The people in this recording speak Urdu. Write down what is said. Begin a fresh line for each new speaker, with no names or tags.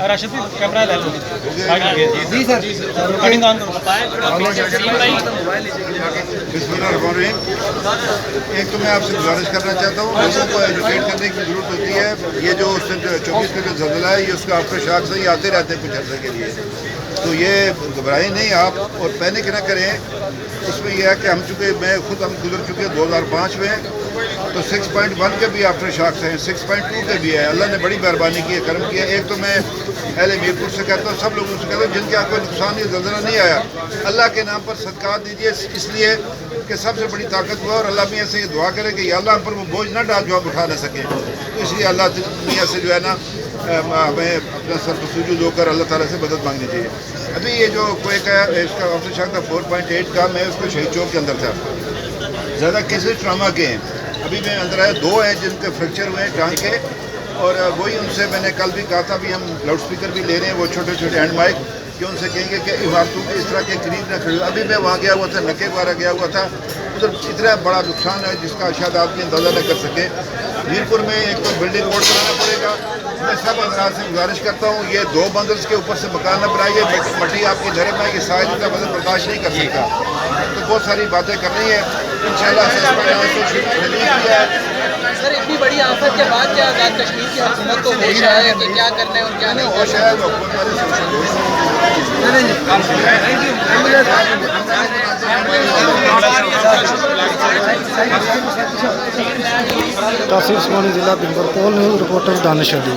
راشد کیمرہ لے لو جی سر ریکارڈنگ آن کرو.
بسم اللہ الرحمن الرحیم. ایک تو میں آپ سے گزارش کرنا چاہتا ہوں، لوگوں کو ایجوکیٹ کرنے کی ضرورت ہوتی ہے. یہ جو 24 کا جو زلزلہ ہے، یہ اس کا آفٹر شاک سے ہی آتے رہتے ہیں کچھ عرصے کے لیے. تو یہ گھبرائیں نہیں آپ اور پینک نہ کریں. اس میں یہ ہے کہ ہم گزر چکے 2005 میں، تو 6.1 کے بھی آفٹر شاکس ہیں، 6.2 کے بھی ہے. اللہ نے بڑی مہربانی کی ہے، کرم کیا. ایک تو میں اہل میرپور سے کہتا ہوں، سب لوگوں سے کہتا ہوں، جن کے آپ کو نقصان یہ زلزلہ نہیں آیا، اللہ کے نام پر صدقات دیجیے، اس لیے کہ سب سے بڑی طاقت ہوا. اور اللہ میاں سے یہ دعا کرے کہ یا اللہ ہم پر وہ بوجھ نہ ڈال جو ہم اٹھا نہ سکیں. تو اس لیے اللہ میاں سے جو ہے نا ہمیں اپنا سر سجود ہو کر اللہ تعالیٰ سے مدد مانگنی چاہیے. ابھی یہ جو کوئی کا اس کا آفٹر شاک تھا 4.8 کا، میں اس کو شہید چوک کے اندر تھا. زیادہ کیسز ٹراما کے ہیں. ابھی میں اندر آیا 2 ہیں جن کے فریکچر ہوئے ہیں ٹانگ کے، اور وہی ان سے میں نے کل بھی کہا تھا بھی ہم لاؤڈ اسپیکر بھی لے رہے ہیں، وہ چھوٹے چھوٹے ہینڈ مائک، کہ ان سے کہیں گے کہ عمارتوں کے اس طرح کے قریب نہ کھڑے. ابھی میں وہاں گیا ہوا تھا، نکے وغیرہ گیا ہوا تھا. ادھر اتنا بڑا نقصان ہے جس کا شاید آدمی اندازہ نہ کر سکے. میرپور میں ایک تو بلڈنگ کوڈ بنانا پڑے گا. میں سب حضرات سے گزارش کرتا ہوں، یہ 2 منزل کے اوپر سے مکان نہ بنائیے. مٹی آپ کی گھر میں یہ سائز کا وزن برداشت نہیں کر سکتا. تو بہت ساری باتیں کرنی ہے انشاءاللہ.
سر اتنی بڑی آفت کے بعد کیا آزاد کشمیر کی حکومت کو ہوش ہے کہ کیا کرنا ہے اور کیا نہیں؟
ہوش ہے.
تاثیر عثمانی ضلع بنبرپول، رپورٹر دانش علی.